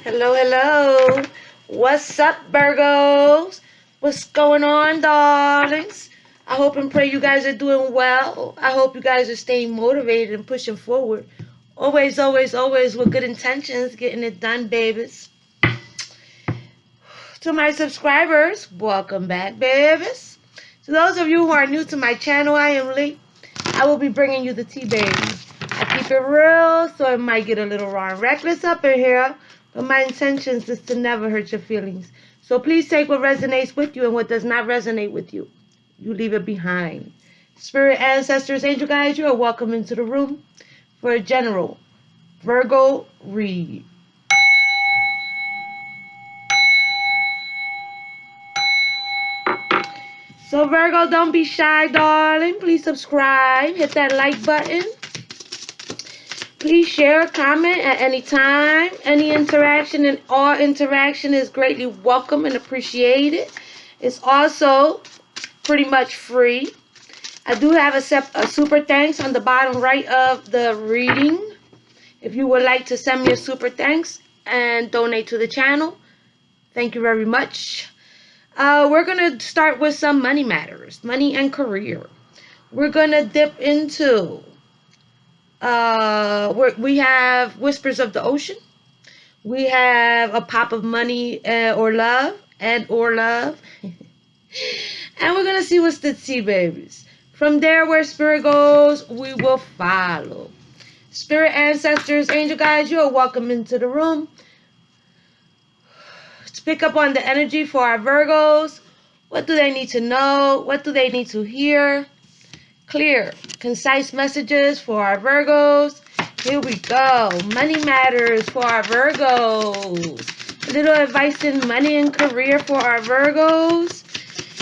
Hello, hello. What's up, Virgos? What's going on, darlings? I hope and pray you guys are doing well. I hope you guys are staying motivated and pushing forward. Always, always, always with good intentions, getting it done, babies. To my subscribers, welcome back, babies. To those of you who are new to my channel, I am Lee. I will be bringing you the tea, babies. I keep it real, so it might get a little raw and reckless up in here. But my intentions is to never hurt your feelings. So please take what resonates with you and what does not resonate with you. You leave it behind. Spirit, ancestors, angel guides, you are welcome into the room for a general Virgo read. So Virgo, don't be shy, darling. Please subscribe. Hit that like button. Please share, comment at any time. Any interaction and all interaction is greatly welcome and appreciated. It's also pretty much free. I do have a super thanks on the bottom right of the reading. If you would like to send me a super thanks and donate to the channel, thank you very much. We're going to start with some money matters, money and career. We're going to dip into, we have Whispers of the Ocean. We have a pop of money or love, and love. And we're going to see what's the tea, babies. From there, where spirit goes, we will follow. Spirit, ancestors, angel guides, you are welcome into the room. Let's pick up on the energy for our Virgos. What do they need to know? What do they need to hear? Clear, concise messages for our Virgos. Here we go. Money matters for our Virgos. A little advice in money and career for our Virgos.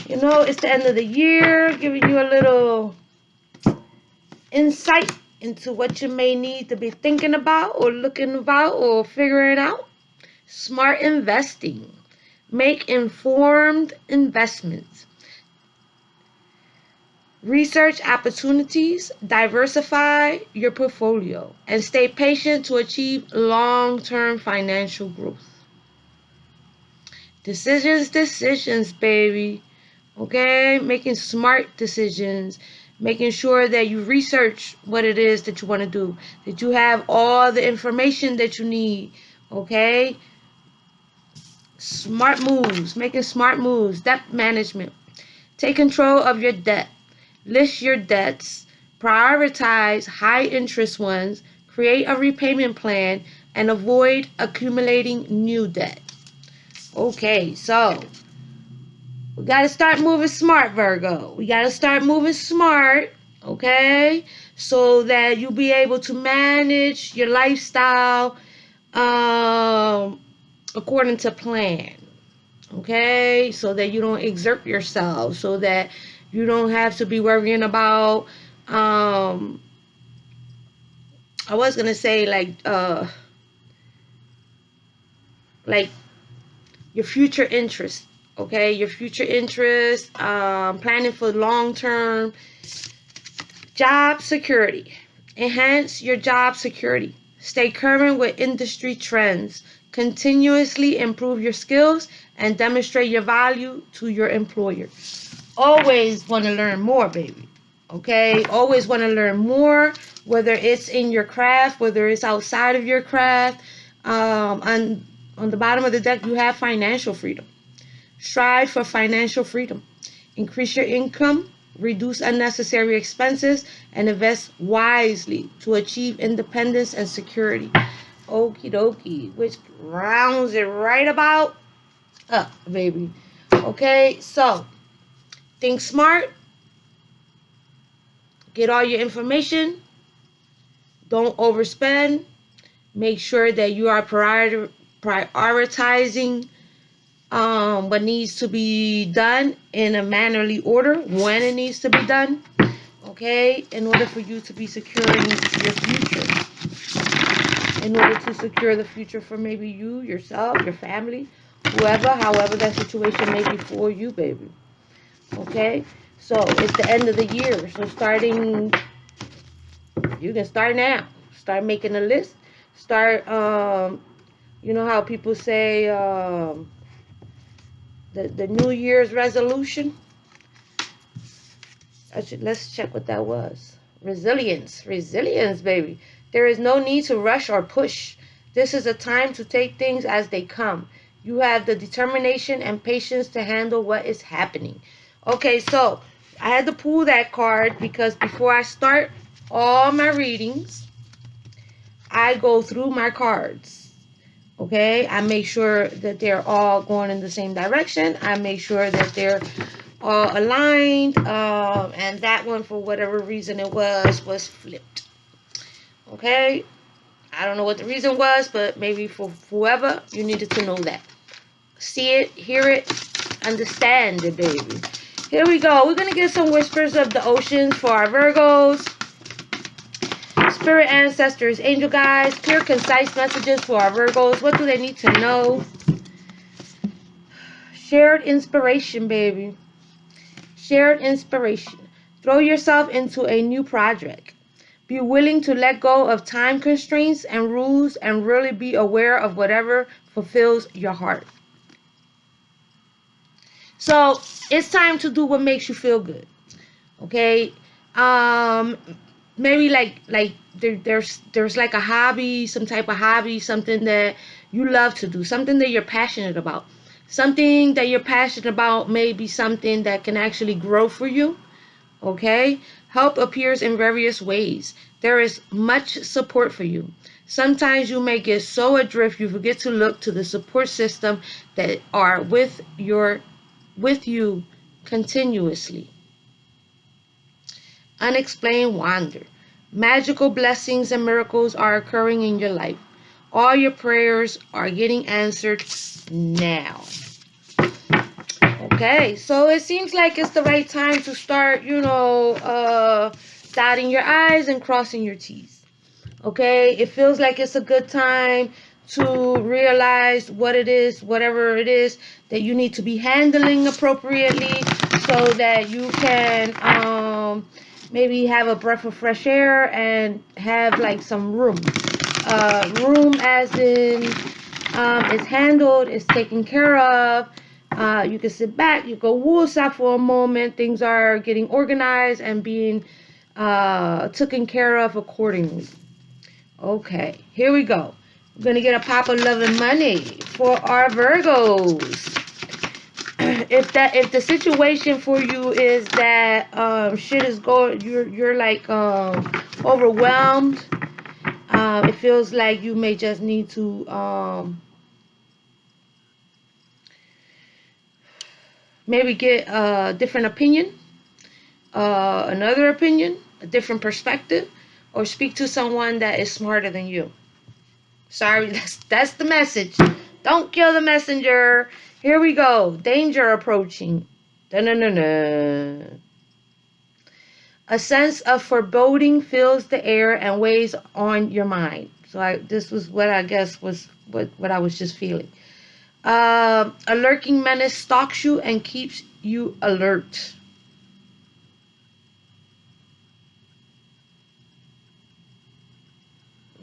You know, it's the end of the year, giving you a little insight into what you may need to be thinking about or looking about or figuring out. Smart investing. Make informed investments. Research opportunities. Diversify your portfolio. And stay patient to achieve long-term financial growth. Decisions, baby. Okay? Making smart decisions. Making sure that you research what it is that you want to do. That you have all the information that you need. Okay? Smart moves. Making smart moves. Debt management. Take control of your debt. List your debts. Prioritize high interest ones. Create a repayment plan. And avoid accumulating new debt. Okay, so we got to start moving smart, Virgo. We got to start moving smart, okay? So that you'll be able to manage your lifestyle according to plan, okay? So that you don't exert yourself, so that you don't have to be worrying about, I was going to say like your future interest. Okay, your future interest, planning for long-term job security. Enhance your job security. Stay current with industry trends. Continuously improve your skills and demonstrate your value to your employer. Always want to learn more, baby. Okay, always want to learn more, whether it's in your craft, whether it's outside of your craft. On the bottom of the deck, you have financial freedom. Strive for financial freedom. Increase your income, reduce unnecessary expenses, and invest wisely to achieve independence and security. Okie dokie, which rounds it right about up, baby. Okay, so think smart. Get all your information. Don't overspend. Make sure that you are prioritizing what needs to be done in a mannerly order, when it needs to be done, okay, in order for you to be securing your future, in order to secure the future for maybe you, yourself, your family, whoever, however that situation may be for you, baby, okay? So it's the end of the year, so you can start now. Start making a list. Start You know how people say the New Year's resolution? Let's check what that was. Resilience. Resilience, baby. There is no need to rush or push. This is a time to take things as they come. You have the determination and patience to handle what is happening. Okay, so I had to pull that card because before I start all my readings, I go through my cards. Okay, I make sure that they're all going in the same direction. I make sure that they're all aligned. And that one, for whatever reason it was flipped. Okay, I don't know what the reason was, but maybe for whoever, you needed to know that. See it, hear it, understand it, baby. Here we go. We're going to get some whispers of the oceans for our Virgos. Spirit ancestors, angel guides, clear, concise messages for our Virgos. What do they need to know? Shared inspiration, baby. Shared inspiration. Throw yourself into a new project. Be willing to let go of time constraints and rules and really be aware of whatever fulfills your heart. So it's time to do what makes you feel good. Okay? Maybe there's like a hobby, some type of hobby, something that you love to do, something that you're passionate about. Something that you're passionate about may be something that can actually grow for you. Okay? Help appears in various ways. There is much support for you. Sometimes you may get so adrift you forget to look to the support system that are with you continuously. Unexplained wonder. Magical blessings and miracles are occurring in your life. All your prayers are getting answered now. Okay, so it seems like it's the right time to start, dotting your I's and crossing your T's. Okay, it feels like it's a good time to realize what it is, whatever it is that you need to be handling appropriately so that you can maybe have a breath of fresh air and have like some room. Room as in it's handled, it's taken care of. You can sit back, you go woosah for a moment. Things are getting organized and being taken care of accordingly. Okay, here we go. We're going to get a pop of love and money for our Virgos. If the situation for you is that shit is going, you're like overwhelmed. It feels like you may just need to maybe get a different opinion, another opinion, a different perspective, or speak to someone that is smarter than you. Sorry, that's the message. Don't kill the messenger. Here we go. Danger approaching. Da-na-na-na. A sense of foreboding fills the air and weighs on your mind. So this was what I guess was what I was just feeling. A lurking menace stalks you and keeps you alert.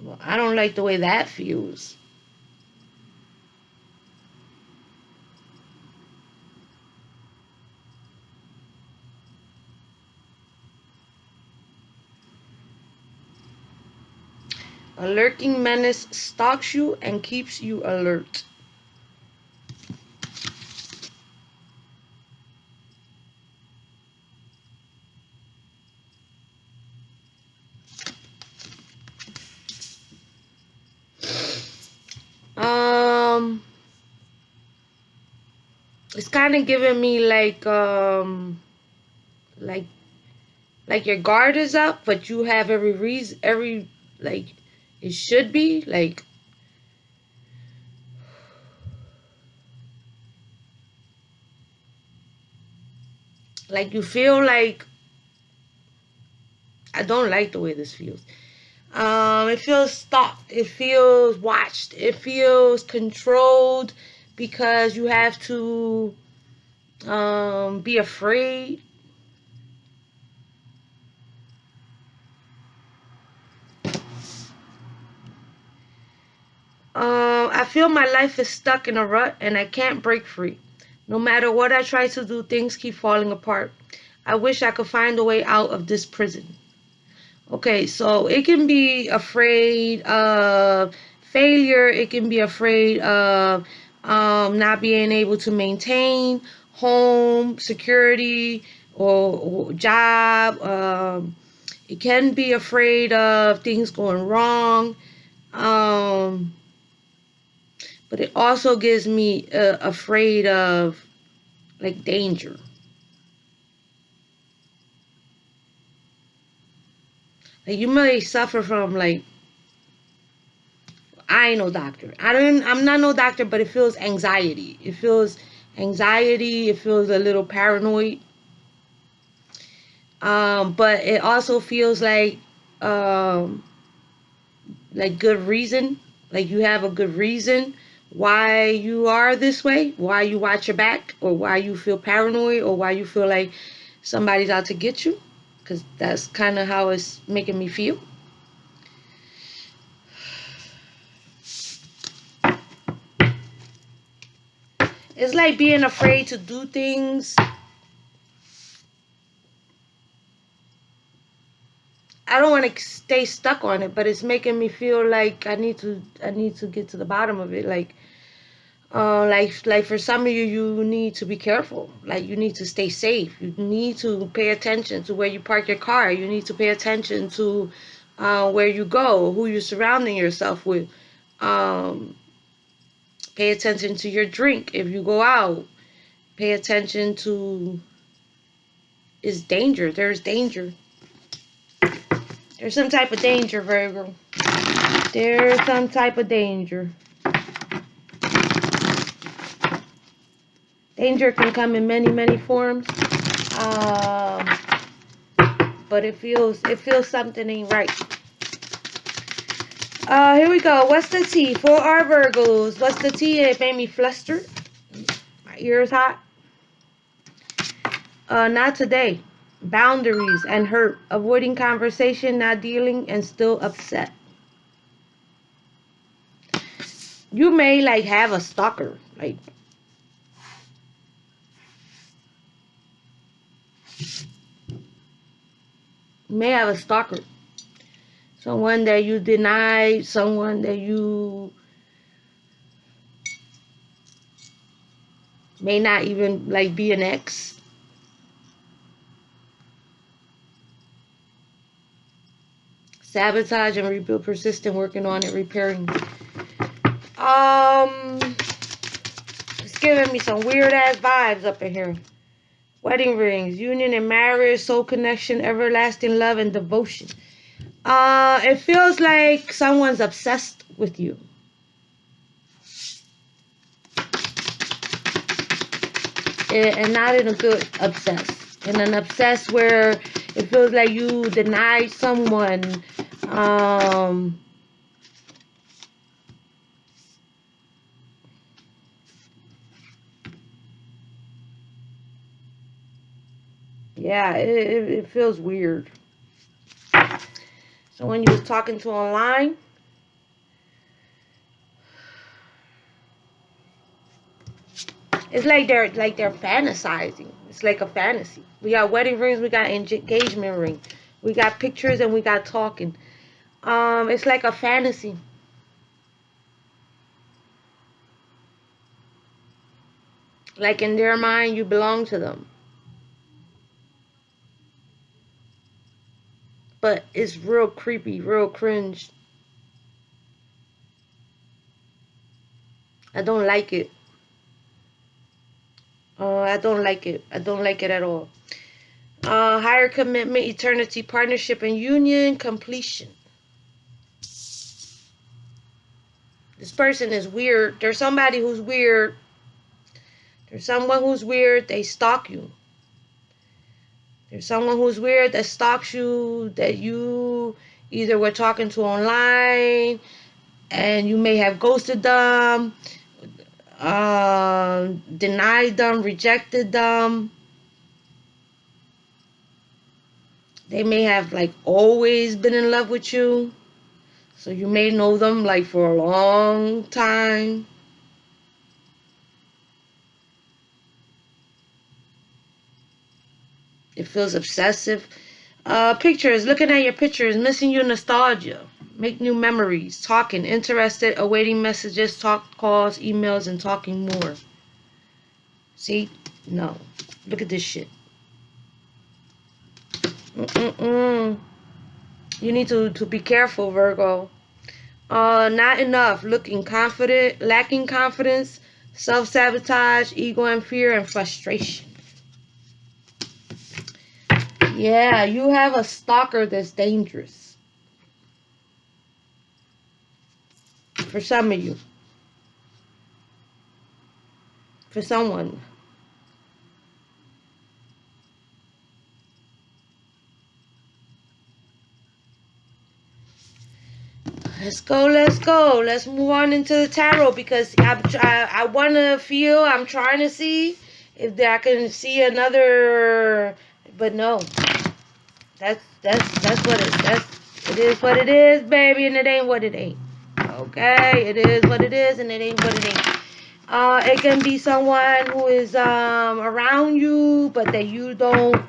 Well, I don't like the way that feels. A lurking menace stalks you and keeps you alert. It's kind of giving me like like your guard is up, but you have every reason, like it should be like you feel like, I don't like the way this feels. It feels stalked. It feels watched. It feels controlled because you have to be afraid. I feel my life is stuck in a rut and I can't break free. No matter what I try to do, things keep falling apart. I wish I could find a way out of this prison. Okay, so it can be afraid of failure. It can be afraid of not being able to maintain home security or job. It can be afraid of things going wrong. But it also gives me afraid of like danger. Like you may suffer from like, I ain't no doctor. I'm not no doctor, but it feels anxiety. It feels anxiety. It feels a little paranoid. But it also feels like good reason. Like you have a good reason why you are this way, why you watch your back, or why you feel paranoid, or why you feel like somebody's out to get you. Because that's kind of how it's making me feel. It's like being afraid to do things. I don't want to stay stuck on it, but it's making me feel like I need to get to the bottom of it. Like for some of you, you need to be careful. Like you need to stay safe. You need to pay attention to where you park your car. You need to pay attention to where you go, who you're surrounding yourself with. Pay attention to your drink if you go out. Pay attention to, it's danger. There's danger. There's some type of danger, Virgo. There's some type of danger. Danger can come in many, many forms. But it feels something ain't right. Here we go. What's the tea for our Virgos? What's the tea? It made me flustered. My ears hot. Not today. Boundaries and hurt. Avoiding conversation, not dealing, and still upset. You may like have a stalker. Like you may have a stalker. Someone that you denied, someone that you may not even like be an ex. Sabotage and rebuild, persistent, working on it, repairing. It's giving me some weird ass vibes up in here. Wedding rings, union and marriage, soul connection, everlasting love and devotion. It feels like someone's obsessed with you. And not in a good obsessed. In an obsessed where it feels like you denied someone. Yeah, it feels weird. Someone you was talking to online. It's like they're fantasizing. It's like a fantasy. We got wedding rings, we got engagement ring, we got pictures, and we got talking. It's like a fantasy. Like in their mind, you belong to them. But it's real creepy, real cringe. I don't like it. I don't like it. I don't like it at all. Higher commitment, eternity, partnership, and union, completion. This person is weird. There's somebody who's weird. There's someone who's weird. They stalk you. There's someone who's weird that stalks you, that you either were talking to online, and you may have ghosted them, denied them, rejected them. They may have like always been in love with you. So you may know them like for a long time. It feels obsessive. Pictures, looking at your pictures, missing your nostalgia. Make new memories. Talking, interested, awaiting messages, talk calls, emails, and talking more. See? No. Look at this shit. You need to be careful, Virgo. Not enough. Looking confident, lacking confidence, self-sabotage, ego and fear, and frustration. Yeah, you have a stalker that's dangerous. For some of you. For someone. Let's go, let's go. Let's move on into the tarot, because I want to feel, I'm trying to see if I can see another, but no. That's what it is what it is, baby, and it ain't what it ain't. Okay, it is what it is, and it ain't what it ain't. It can be someone who is around you, but that you don't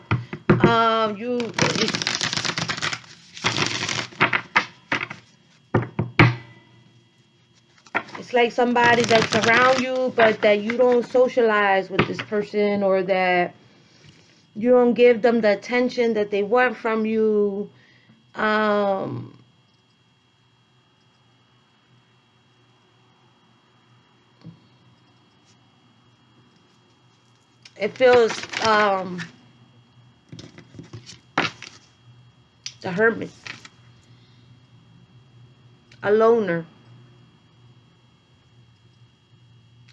it's like somebody that's around you, but that you don't socialize with this person, or that you don't give them the attention that they want from you. It feels the hermit, a loner,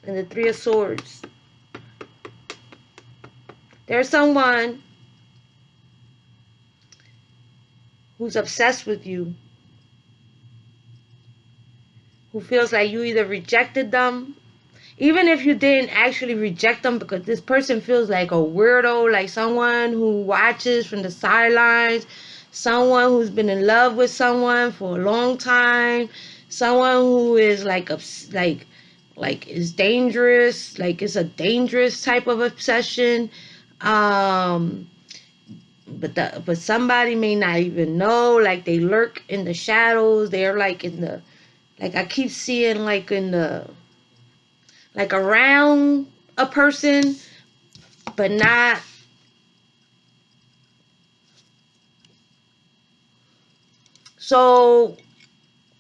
and the Three of Swords. There's someone who's obsessed with you, who feels like you either rejected them, even if you didn't actually reject them, because this person feels like a weirdo, like someone who watches from the sidelines, someone who's been in love with someone for a long time, someone who is like is dangerous, like it's a dangerous type of obsession. But somebody may not even know, like they lurk in the shadows. They're like in the, like I keep seeing like in the, like around a person, but not. So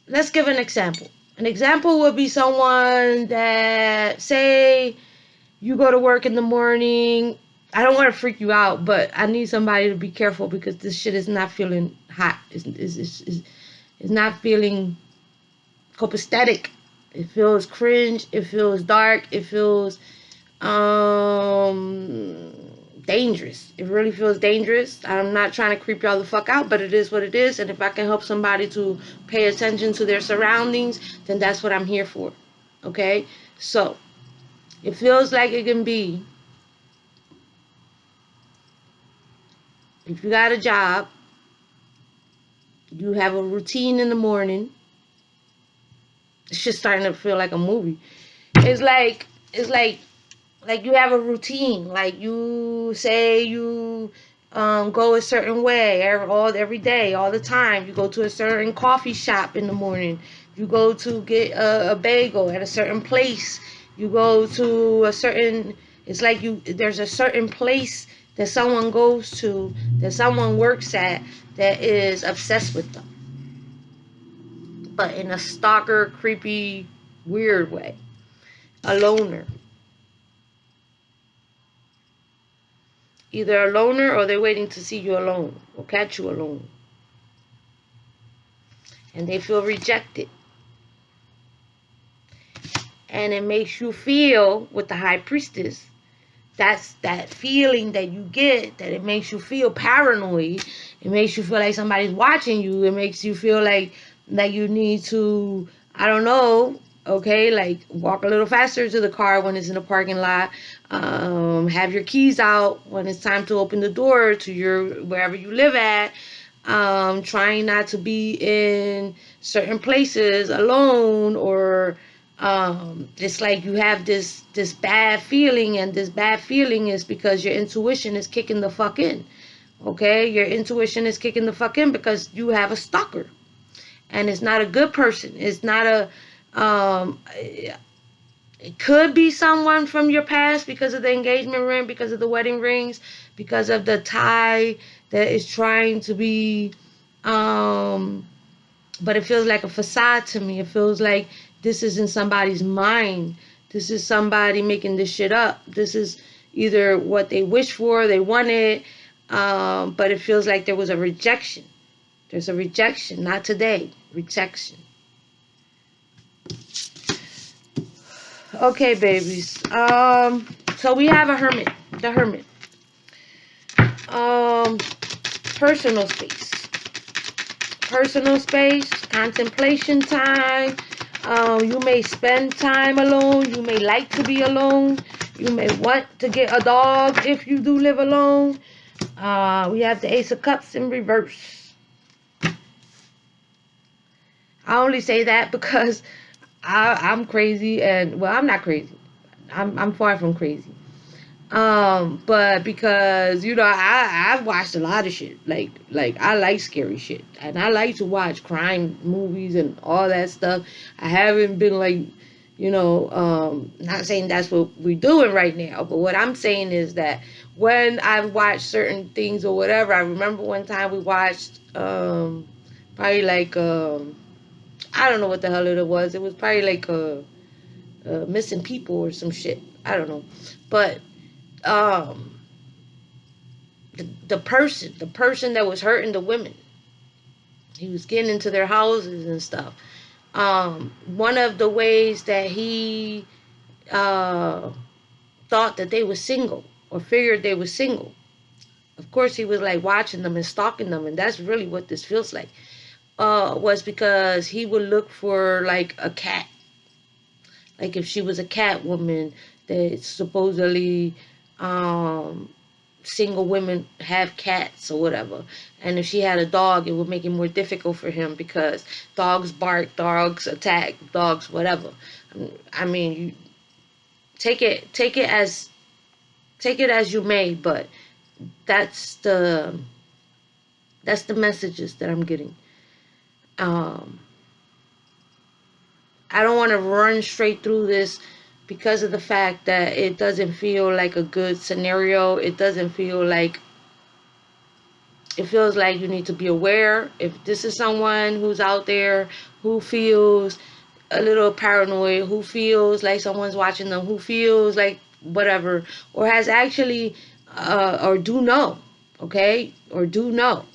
let's give an example. An example would be someone that, say you go to work in the morning. I don't want to freak you out, but I need somebody to be careful, because this shit is not feeling hot. It's not feeling copacetic. It feels cringe. It feels dark. It feels dangerous. It really feels dangerous. I'm not trying to creep y'all the fuck out, but it is what it is. And if I can help somebody to pay attention to their surroundings, then that's what I'm here for. Okay? So, it feels like it can be, if you got a job, you have a routine in the morning. It's just starting to feel like a movie. It's like you have a routine. Like you say you go a certain way every day, all the time. You go to a certain coffee shop in the morning. You go to get a bagel at a certain place. You go to a certain, it's like there's a certain place that someone goes to, that someone works at, that is obsessed with them. But in a stalker, creepy, weird way. A loner. Either a loner, or they're waiting to see you alone, or catch you alone. And they feel rejected. And it makes you feel, with the High Priestess, that's that feeling that you get, that it makes you feel paranoid. It makes you feel like somebody's watching you. It makes you feel like you need to, I don't know, okay, like walk a little faster to the car when it's in the parking lot. Have your keys out when it's time to open the door to your, wherever you live at. trying not to be in certain places alone, or it's like you have this bad feeling, and this bad feeling is because your intuition is kicking the fuck in. Okay, your intuition is kicking the fuck in because you have a stalker, and it's not a good person. It's not a it could be someone from your past because of the engagement ring, because of the wedding rings, because of the tie that is trying to be, but it feels like a facade to me. It feels like this is in somebody's mind. This is somebody making this shit up. This is either what they wished for, they wanted, but it feels like there was a rejection. There's a rejection, not today, rejection. Okay, babies. So we have a hermit, the hermit. Personal space. Personal space, contemplation time. You may spend time alone. You may like to be alone. You may want to get a dog if you do live alone. We have the Ace of Cups in reverse. I only say that because I'm crazy, and well, I'm not crazy. I'm far from crazy. But because I've watched a lot of shit. Like I like scary shit, and I like to watch crime movies and all that stuff. I haven't been like, not saying that's what we're doing right now, but what I'm saying is that when I've watched certain things or whatever, I remember one time we watched probably like I don't know what the hell it was. It was probably like missing people or some shit. I don't know, but um the person that was hurting the women, he was getting into their houses and stuff. One of the ways that he thought that they were single, or figured they were single, of course he was like watching them and stalking them, and that's really what this feels like, was because he would look for like a cat. Like if she was a cat woman, that supposedly single women have cats or whatever, and if she had a dog, it would make it more difficult for him because dogs bark, dogs attack, dogs whatever. I mean, you take it as you may, but that's the messages that I'm getting. I don't want to run straight through this because of the fact that it doesn't feel like a good scenario. It doesn't feel like, it feels like you need to be aware. If this is someone who's out there who feels a little paranoid, who feels like someone's watching them, who feels like whatever, or has actually, or do know, okay, or do know,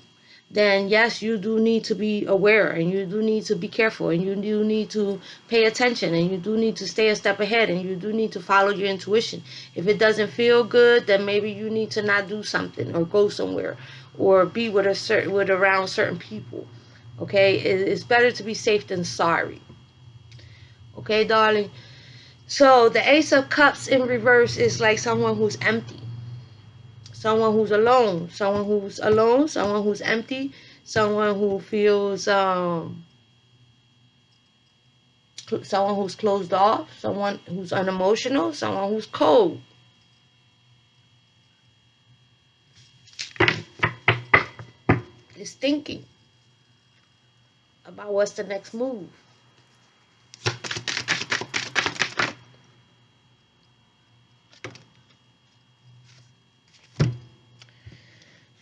then yes, you do need to be aware, and you do need to be careful, and you do need to pay attention, and you do need to stay a step ahead, and you do need to follow your intuition. If it doesn't feel good, then maybe you need to not do something, or go somewhere, or be with around certain people. Okay, it's better to be safe than sorry. Okay, darling. So the Ace of Cups in reverse is like someone who's empty. Someone who's alone, someone who's empty, someone who feels, someone who's closed off, someone who's unemotional, someone who's cold. Is thinking about what's the next move.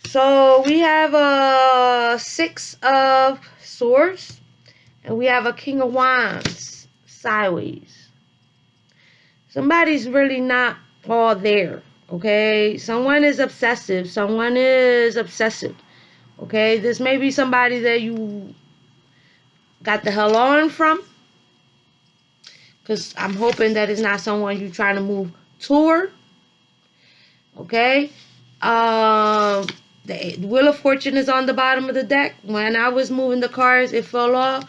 So we have a Six of Swords, and we have a King of Wands sideways. Somebody's really not all there, okay? Someone is obsessive. Someone is obsessive, okay? This may be somebody that you got the hell on from, because I'm hoping that it's not someone you're trying to move toward, okay? The Wheel of Fortune is on the bottom of the deck. When I was moving the cards, it fell off.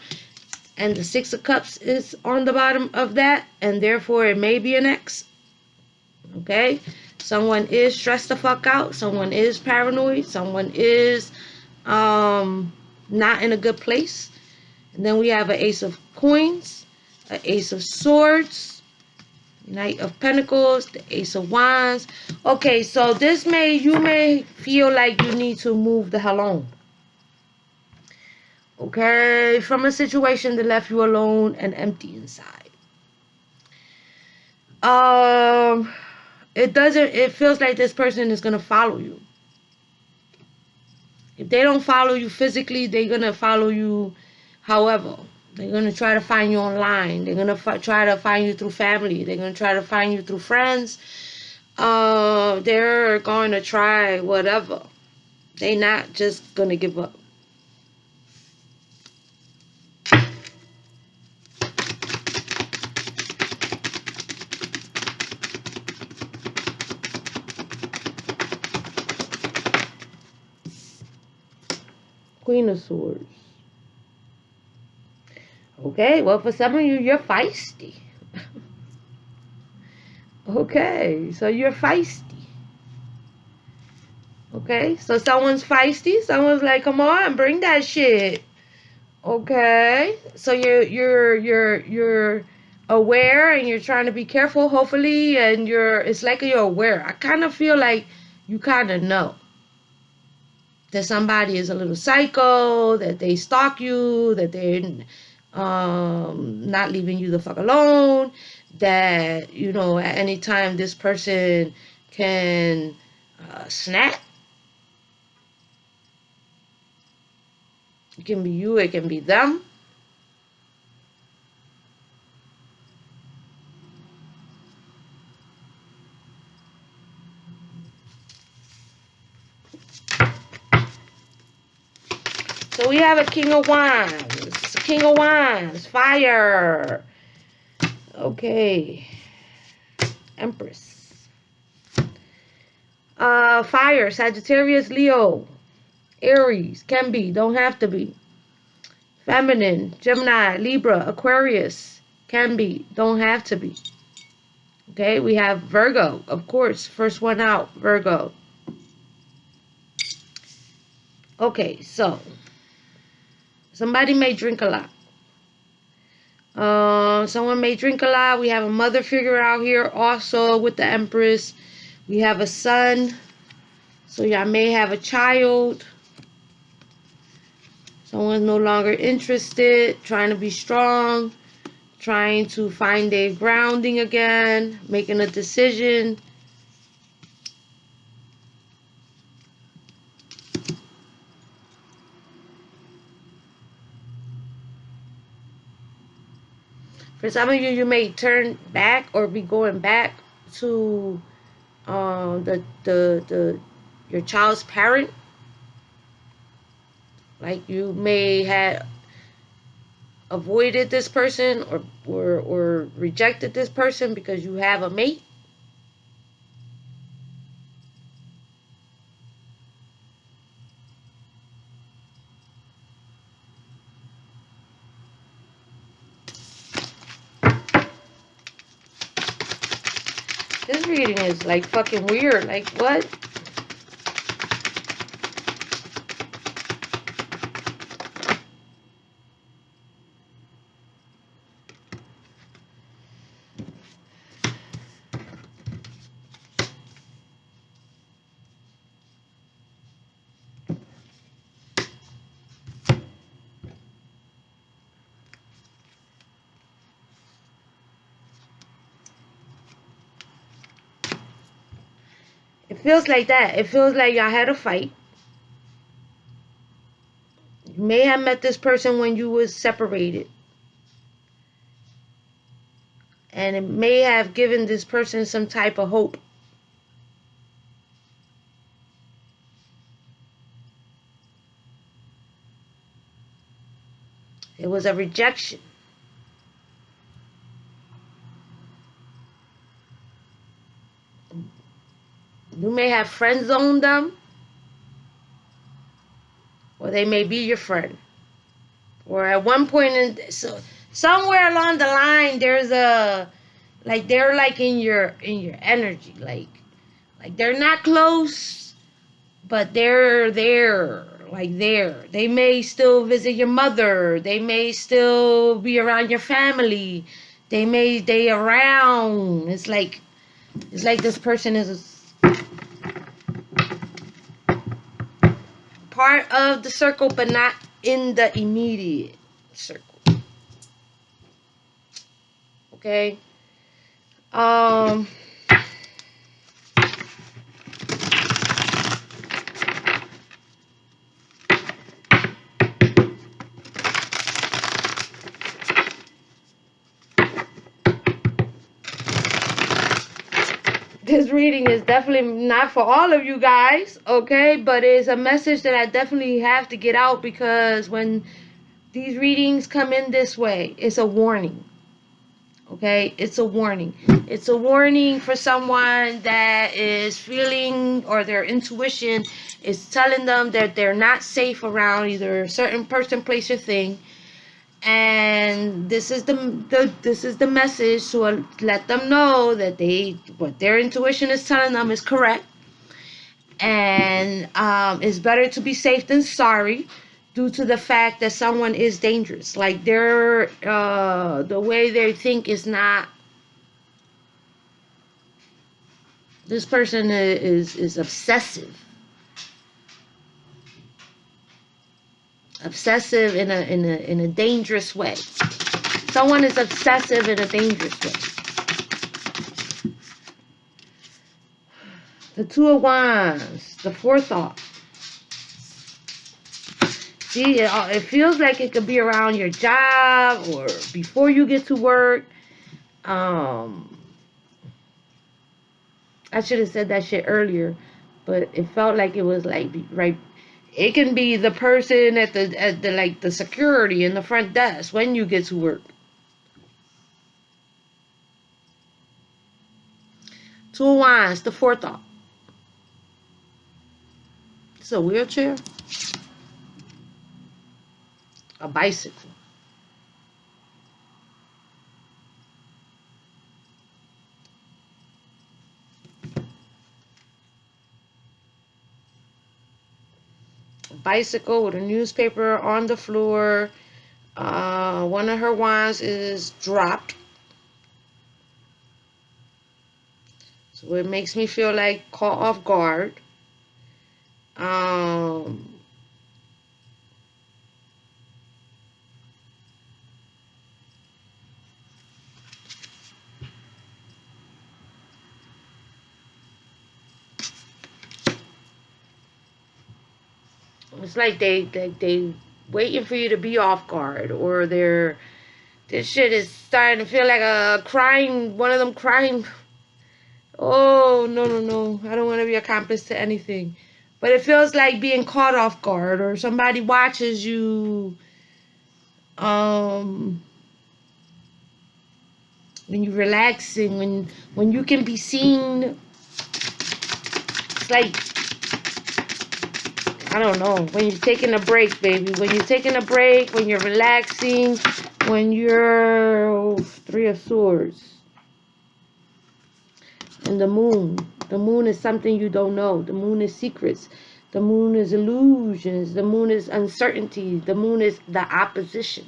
And the Six of Cups is on the bottom of that. And therefore, it may be an ex. Okay? Someone is stressed the fuck out. Someone is paranoid. Someone is not in a good place. And then we have an ace of coins, an ace of swords, knight of pentacles, the ace of wands. Okay, so you may feel like you need to move the hell on. Okay, from a situation that left you alone and empty inside. It feels like this person is gonna follow you. If they don't follow you physically, they're gonna follow you however. They're gonna try to find you online. They're gonna try to find you through family. They're gonna try to find you through friends. They're going to try whatever. They're not just gonna give up. Queen of Swords. Okay, well, for some of you, you're feisty. Okay, so you're feisty. Okay, so someone's feisty. Someone's like, come on, bring that shit. Okay, so you're aware and you're trying to be careful, hopefully, and it's like you're aware. I kind of feel like you kind of know that somebody is a little psycho, that they stalk you, that they're not leaving you the fuck alone, that, at any time this person can snap. It can be you, it can be them. So we have a King of Wands. King of Wands. Fire. Okay. Empress. Fire. Sagittarius, Leo. Aries. Can be. Don't have to be. Feminine. Gemini. Libra. Aquarius. Can be. Don't have to be. Okay. We have Virgo. Of course. First one out. Virgo. Okay. So. Somebody may drink a lot. Someone may drink a lot. We have a mother figure out here also with the Empress. We have a son. So y'all may have a child. Someone's no longer interested, trying to be strong, trying to find their grounding again, making a decision. For some of you, you may turn back or be going back to your child's parent. Like you may have avoided this person or rejected this person because you have a mate. This reading is like fucking weird. Like what? It feels like that. It feels like y'all had a fight. You may have met this person when you was separated. And it may have given this person some type of hope. It was a rejection. You may have friend zoned them. Or they may be your friend. Or at one point somewhere along the line there's they're like in your energy. Like they're not close, but they're there. like there. They may still visit your mother. They may still be around your family. They around. It's like this person is part of the circle, but not in the immediate circle. Okay. This reading is definitely not for all of you guys, okay? But it's a message that I definitely have to get out, because when these readings come in this way, it's a warning. Okay, it's a warning. It's a warning for someone that is feeling, or their intuition is telling them that they're not safe around either a certain person, place, or thing. And this is the message to let them know that what their intuition is telling them is correct. And it's better to be safe than sorry, due to the fact that someone is dangerous. Like they're the way they think is not. This person is obsessive. Obsessive in a dangerous way. Someone is obsessive in a dangerous way. The Two of Wands, the forethought. See, it feels like it could be around your job or before you get to work. I should have said that shit earlier, but it felt like it was like right. It can be the person at the like the security in the front desk when you get to work. Two of Wands, the forethought. It's a wheelchair, a bicycle. Bicycle with a newspaper on the floor. One of her wands is dropped, so it makes me feel like caught off guard. It's like they waiting for you to be off guard, or this shit is starting to feel like a crying, one of them crying. Oh, no, no, no. I don't want to be accomplice to anything. But it feels like being caught off guard, or somebody watches you when you're relaxing, when you can be seen. It's like, I don't know, when you're taking a break, baby. When you're taking a break, when you're relaxing, when you're Three of Swords. And the moon. The moon is something you don't know. The moon is secrets. The moon is illusions. The moon is uncertainty. The moon is the opposition.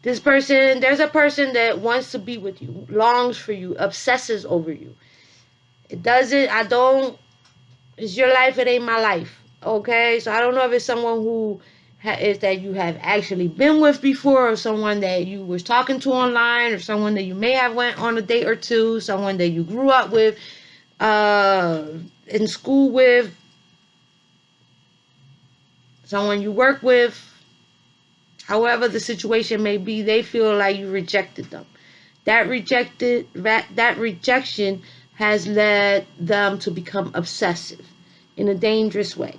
This person, there's a person that wants to be with you, longs for you, obsesses over you. It doesn't, it's your life, it ain't my life. Okay? So I don't know if it's someone who is that you have actually been with before, or someone that you was talking to online, or someone that you may have went on a date or two, someone that you grew up with, in school with, someone you work with. However the situation may be, they feel like you rejected them. That rejection has led them to become obsessive in a dangerous way.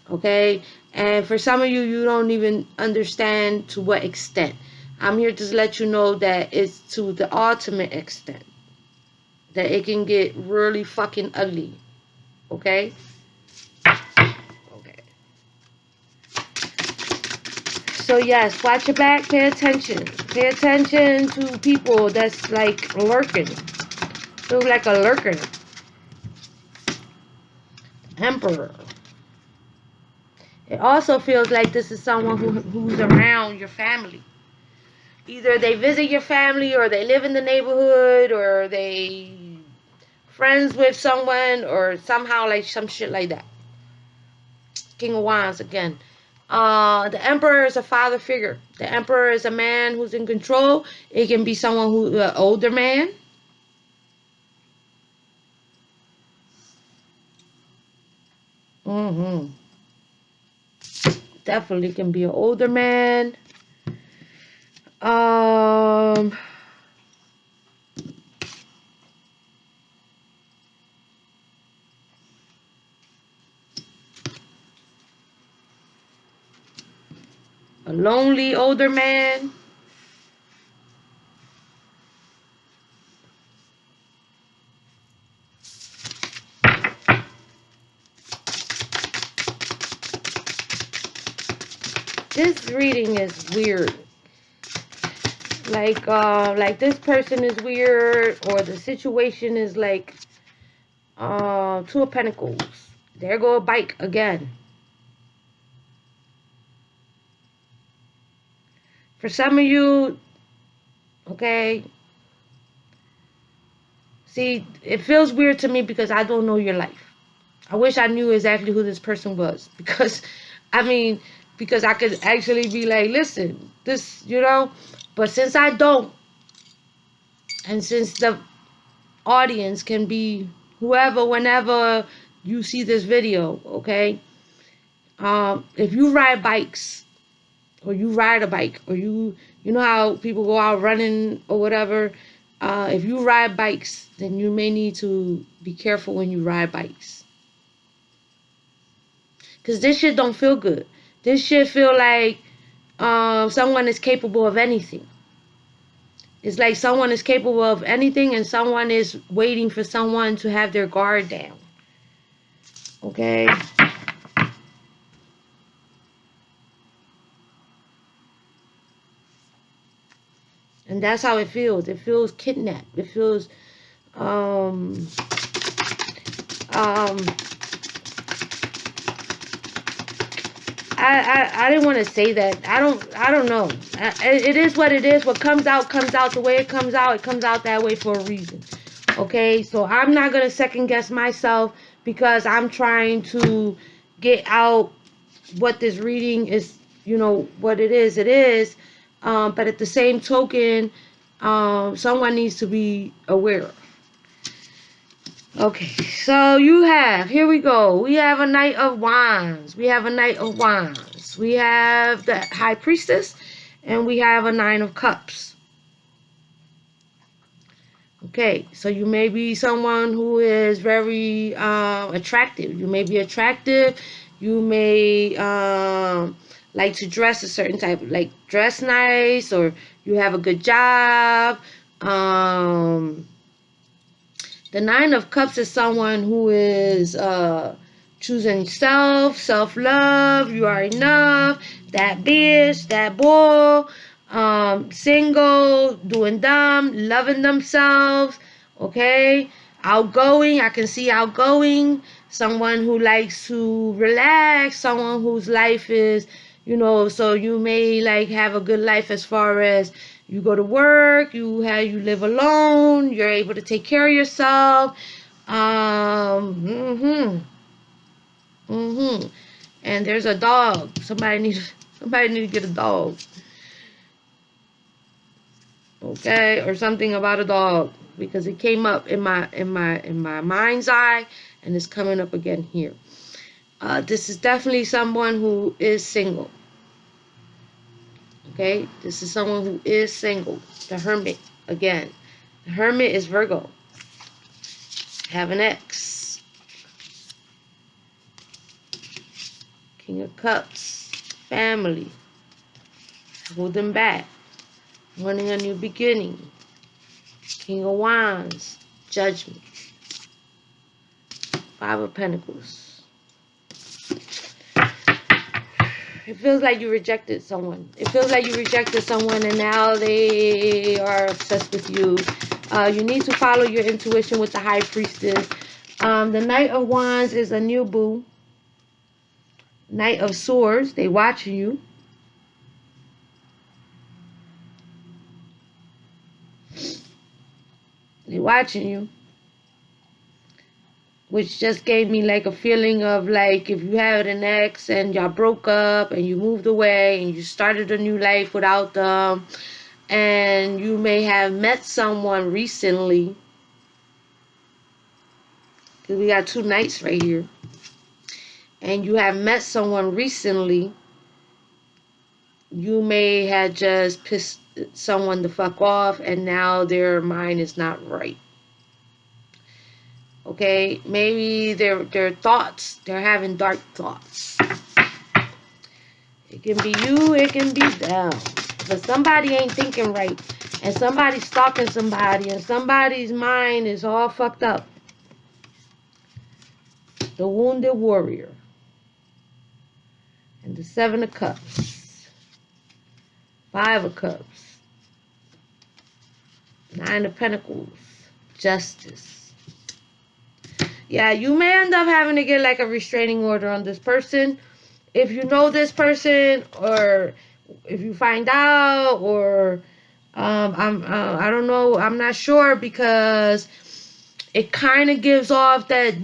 Okay? And for some of you, you don't even understand to what extent. I'm here to let you know that it's to the ultimate extent. That it can get really fucking ugly. Okay? Okay. So yes, watch your back, pay attention. Pay attention to people that's like lurking. Feels like a lurker. Emperor. It also feels like this is someone who's around your family. Either they visit your family, or they live in the neighborhood, or they friends with someone, or somehow like some shit like that. King of Wands again. The Emperor is a father figure. The Emperor is a man who's in control. It can be someone who, older man. Definitely can be an older man. A lonely older man. This reading is weird. Like this person is weird, or the situation is like, Two of Pentacles. There go a bike again. For some of you, okay, see, it feels weird to me because I don't know your life. I wish I knew exactly who this person was, because, I mean, because I could actually be like, listen, this, but since I don't, and since the audience can be whoever, whenever you see this video, okay, if you ride bikes, or you ride a bike, or you know how people go out running or whatever, if you ride bikes, then you may need to be careful when you ride bikes. Because this shit don't feel good. This shit feel like someone is capable of anything. It's like someone is capable of anything, and someone is waiting for someone to have their guard down. Okay? And that's how it feels. It feels kidnapped. It feels I didn't want to say that. I don't know. It is what it is. What comes out comes out. The way it comes out that way for a reason. Okay, so I'm not gonna second guess myself, because I'm trying to get out what this reading is. What it is. It is. But at the same token, someone needs to be aware. Okay, so here we go. We have a Knight of Wands. We have a Knight of Wands. We have the High Priestess, and we have a Nine of Cups. Okay, so you may be someone who is very attractive. You may be attractive. You may like to dress a certain type, like dress nice, or you have a good job. The Nine of Cups is someone who is choosing self-love. You are enough. That bitch, that boy, single, doing dumb, loving themselves. Okay, outgoing. I can see outgoing. Someone who likes to relax. Someone whose life is, so you may like have a good life as far as you go to work, you live alone, you're able to take care of yourself. And there's a dog. Somebody need to get a dog. Okay, or something about a dog, because it came up in my mind's eye, and it's coming up again here. This is definitely someone who is single. Okay, this is someone who is single. The Hermit, again. The Hermit is Virgo. Have an ex. King of Cups. Family. Holding back. Wanting a new beginning. King of Wands. Judgment. Five of Pentacles. It feels like you rejected someone. It feels like you rejected someone, and now they are obsessed with you. You need to follow your intuition with the High Priestess. The Knight of Wands is a new boo. Knight of Swords, they watching you. They watching you. Which just gave me like a feeling of like if you had an ex and y'all broke up and you moved away and you started a new life without them, and you may have met someone recently, because we got two knights right here, and you have met someone recently, you may have just pissed someone the fuck off and now their mind is not right. Okay, maybe their thoughts, they're having dark thoughts. It can be you, it can be them. But somebody ain't thinking right. And somebody's stalking somebody. And somebody's mind is all fucked up. The Wounded Warrior. And the Seven of Cups. Five of Cups. Nine of Pentacles. Justice. Yeah, you may end up having to get like a restraining order on this person. If you know this person, or if you find out, or I don't know, I'm not sure, because it kind of gives off that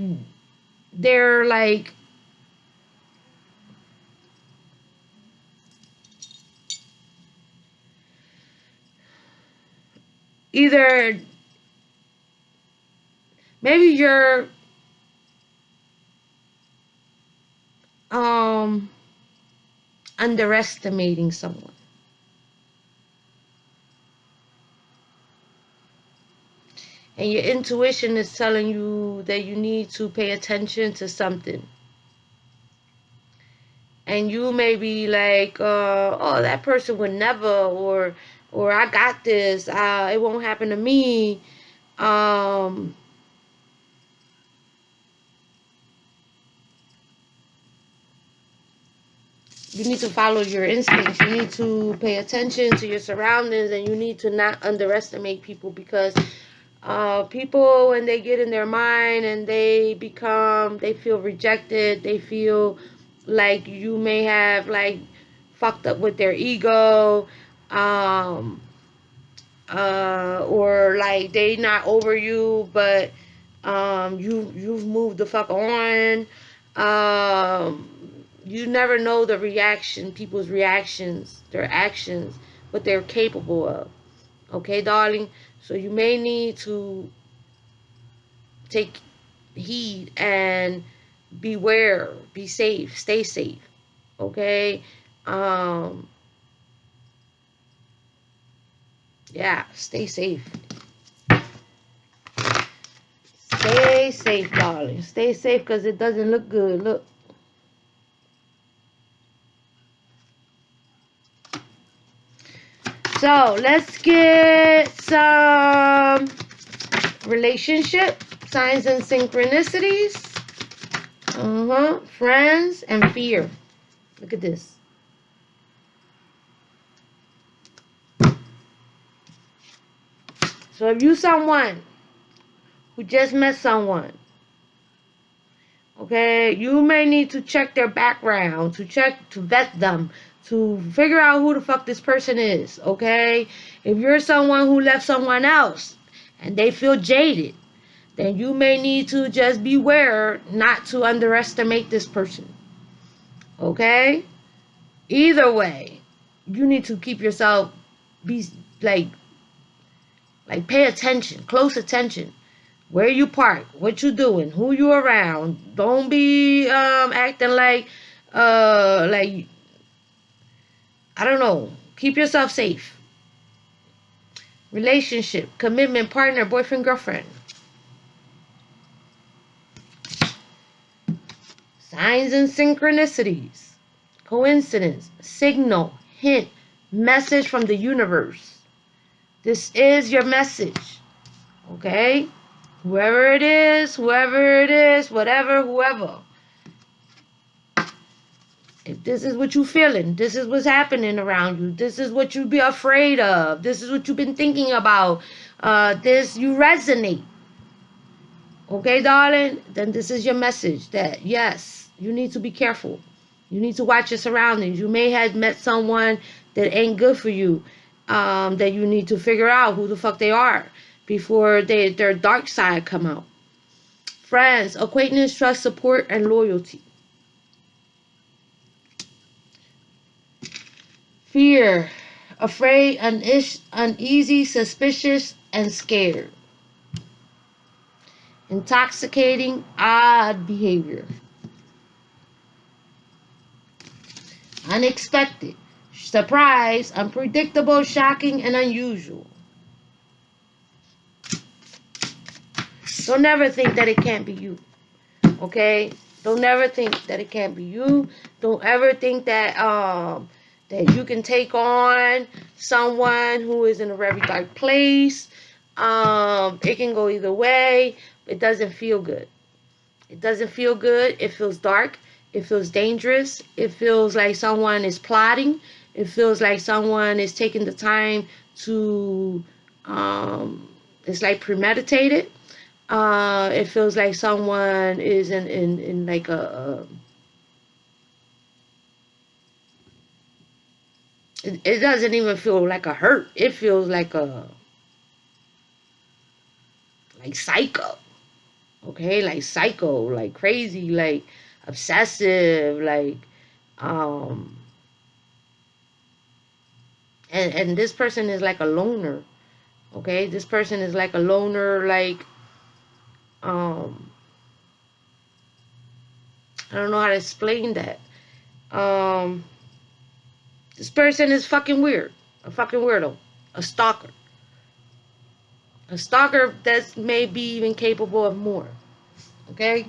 they're like either maybe you're underestimating someone. And your intuition is telling you that you need to pay attention to something. And you may be like, oh, that person would never, or I got this, it won't happen to me. You need to follow your instincts. You need to pay attention to your surroundings, and you need to not underestimate people, because people, when they get in their mind and they feel rejected, they feel like you may have like fucked up with their ego, or like they not over you, but you've moved the fuck on. You never know the reaction, people's reactions, their actions, what they're capable of. Okay, darling? So you may need to take heed and beware, be safe, stay safe. Okay? Yeah, stay safe. Stay safe, darling. Stay safe, because it doesn't look good. Look. So, let's get some relationship signs and synchronicities. Friends and fear. Look at this. So if you someone who just met someone, okay, you may need to check their background, to vet them, to figure out who the fuck this person is, okay? If you're someone who left someone else and they feel jaded, then you may need to just beware not to underestimate this person, okay? Either way, you need to keep yourself, be like pay attention, close attention. Where you park, what you doing, who you around. Don't be acting like I don't know. Keep yourself safe. Relationship, commitment, partner, boyfriend, girlfriend. Signs and synchronicities. Coincidence, signal, hint, message from the universe. This is your message. Okay? Whoever it is, whatever, whoever. If this is what you're feeling, this is what's happening around you, this is what you be afraid of, this is what you've been thinking about, this, you resonate. Okay, darling? Then this is your message that, yes, you need to be careful. You need to watch your surroundings. You may have met someone that ain't good for you, that you need to figure out who the fuck they are before their dark side come out. Friends, acquaintance, trust, support, and loyalty. Fear, afraid, uneasy, suspicious, and scared. Intoxicating, odd behavior. Unexpected, surprise, unpredictable, shocking, and unusual. Don't ever think that it can't be you. Okay? Don't ever think that it can't be you. Don't ever think that that you can take on someone who is in a very dark place. It can go either way. It doesn't feel good. It doesn't feel good. It feels dark. It feels dangerous. It feels like someone is plotting. It feels like someone is taking the time to, it's like premeditated. It feels like someone is in like it doesn't even feel like a hurt. It feels like like psycho. Okay, like psycho, like crazy, like obsessive, like um and this person is like a loner. Okay, this person is like a loner, like um I don't know how to explain that. Um this person is fucking weird. A fucking weirdo. A stalker. A stalker that's maybe even capable of more. Okay?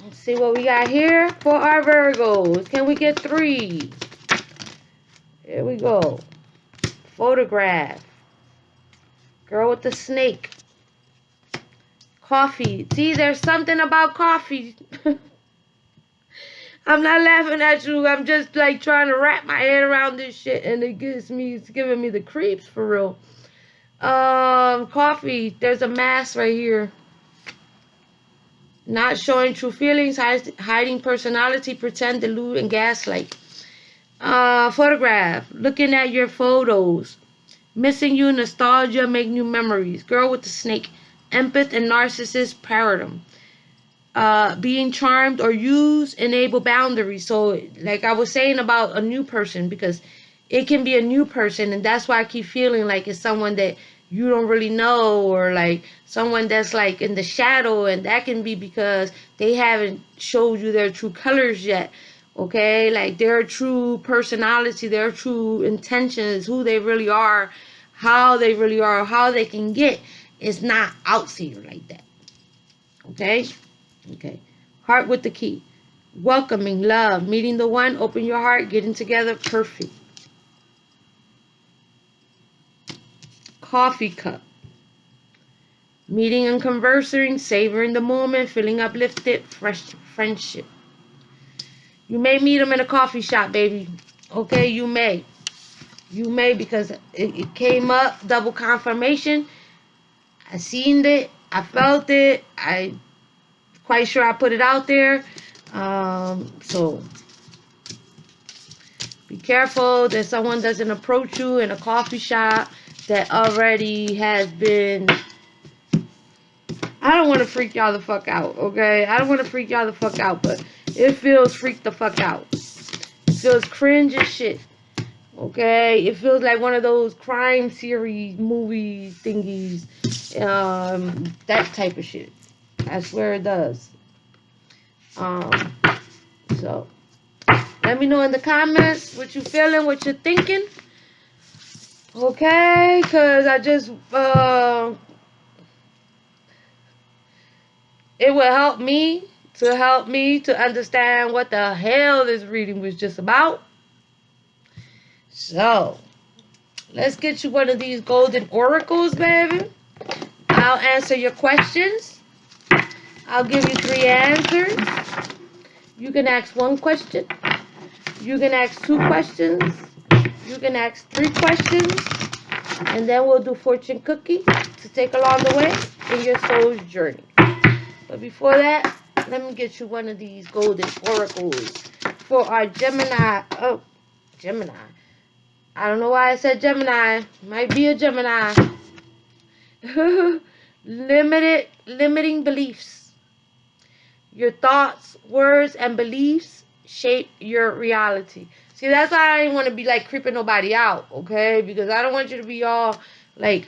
Let's see what we got here for our Virgos. Can we get 3? Here we go. Photograph. Girl with the snake. Coffee. See, there's something about coffee. I'm not laughing at you. I'm just like trying to wrap my head around this shit, and it's giving me the creeps for real. Coffee. There's a mask right here. Not showing true feelings, hiding personality, pretend, delude, and gaslight. Photograph. Looking at your photos. Missing you, nostalgia, make new memories. Girl with the snake. Empath and narcissist paradigm. Being charmed or used, enable boundaries. So, like I was saying about a new person, because it can be a new person, and that's why I keep feeling like it's someone that you don't really know, or like someone that's like in the shadow, and that can be because they haven't showed you their true colors yet. Okay, like their true personality, their true intentions, who they really are, how they really are, how they can get, is not out here like that. Okay. Okay. Heart with the key. Welcoming, love, meeting the one, open your heart, getting together, perfect. Coffee cup. Meeting and conversing, savoring the moment, feeling uplifted, fresh friendship. You may meet them in a coffee shop, baby. Okay, you may. You may, because it came up, double confirmation. I seen it. I felt it. I quite sure I put it out there. So be careful that someone doesn't approach you in a coffee shop that already has been. I don't want to freak y'all the fuck out, okay? I don't want to freak y'all the fuck out, but it feels freak the fuck out. It feels cringe as shit, okay? It feels like one of those crime series movie thingies, that type of shit. I swear it does. So let me know in the comments what you feeling, what you're thinking. Okay, because I just, it will help me to understand what the hell this reading was just about. So, let's get you one of these golden oracles, baby. I'll answer your questions. I'll give you 3 answers. You can ask 1 question. You can ask 2 questions. You can ask 3 questions. And then we'll do fortune cookie to take along the way in your soul's journey. But before that, let me get you one of these golden oracles for our Gemini. Oh, Gemini. I don't know why I said Gemini. Might be a Gemini. Limiting beliefs. Your thoughts, words, and beliefs shape your reality. See, that's why I didn't want to be like creeping nobody out, okay? Because I don't want you to be all like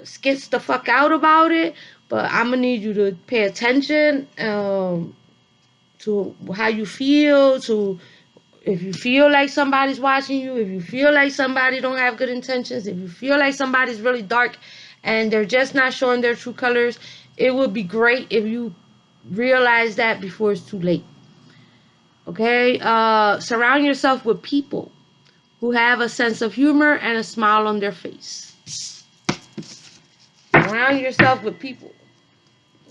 skits the fuck out about it. But I'm gonna need you to pay attention to how you feel, to if you feel like somebody's watching you, if you feel like somebody don't have good intentions, if you feel like somebody's really dark and they're just not showing their true colors, it would be great if you realize that before it's too late. Okay? Surround yourself with people who have a sense of humor and a smile on their face. Surround yourself with people.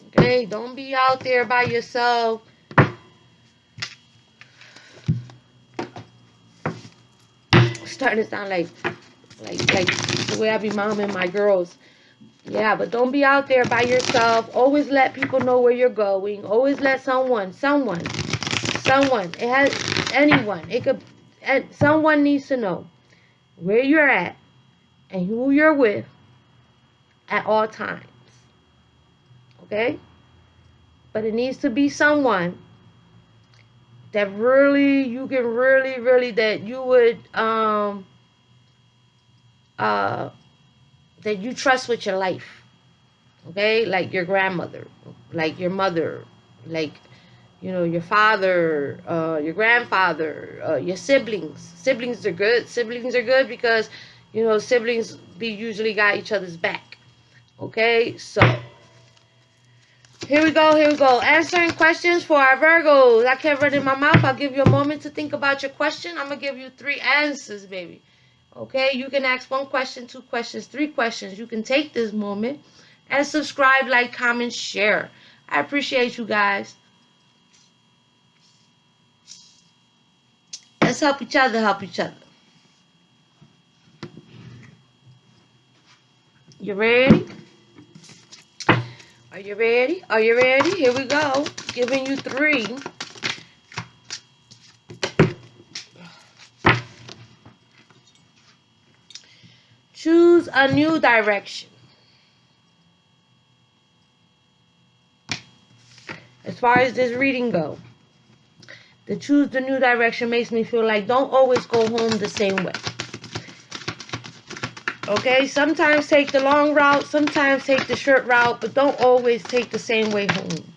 Okay? Don't be out there by yourself. Starting to sound like the way I be momming my girls. Yeah, but don't be out there by yourself. Always let people know where you're going. Always let someone. It has anyone. It could. Someone needs to know where you're at and who you're with at all times. Okay? But it needs to be someone that really you can really that you would that you trust with your life. Okay? Like your grandmother, like your mother, like your father, your grandfather, your siblings. Siblings are good. Siblings are good because siblings usually got each other's back. Okay? So here we go. Answering questions for our Virgos. I can't run in my mouth. I'll give you a moment to think about your question. I'm going to give you 3 answers, baby. Okay? You can ask 1 question, 2 questions, 3 questions. You can take this moment and subscribe, like, comment, share. I appreciate you guys. Let's help each other, You ready? Are you ready? Here we go. Giving you 3. Choose a new direction. As far as this reading go, to choose the new direction makes me feel like don't always go home the same way. Okay, sometimes take the long route, sometimes take the short route, but don't always take the same way home.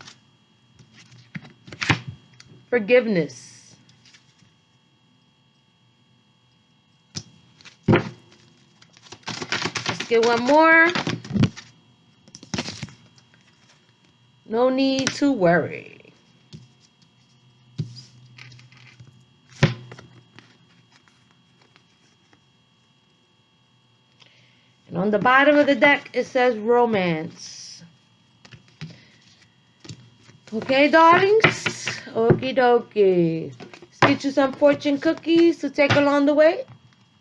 Forgiveness. Let's get one more. No need to worry. And on the bottom of the deck, it says romance. Okay, darlings? Okie dokie. Let's get you some fortune cookies to take along the way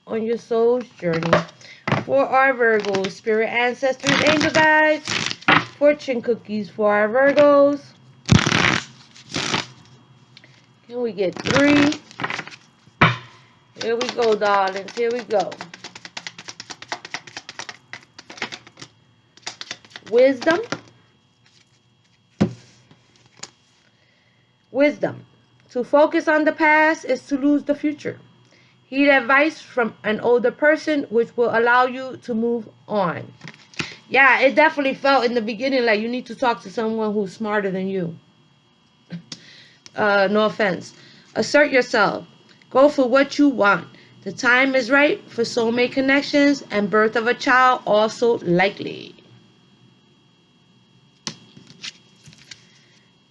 on your soul's journey. For our Virgos, spirit ancestors, angel guides, fortune cookies for our Virgos. Can we get 3? Here we go, darlings. Here we go. Wisdom. To focus on the past is to lose the future. Heed advice from an older person, which will allow you to move on. Yeah, it definitely felt in the beginning like you need to talk to someone who's smarter than you. No offense. Assert yourself. Go for what you want. The time is right for soulmate connections and birth of a child also likely.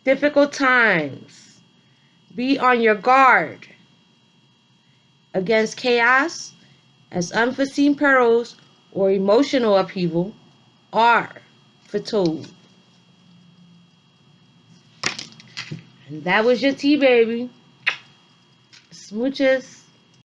Difficult times. Be on your guard against chaos, as unforeseen perils or emotional upheaval are foretold. And that was your tea, baby. Smooches.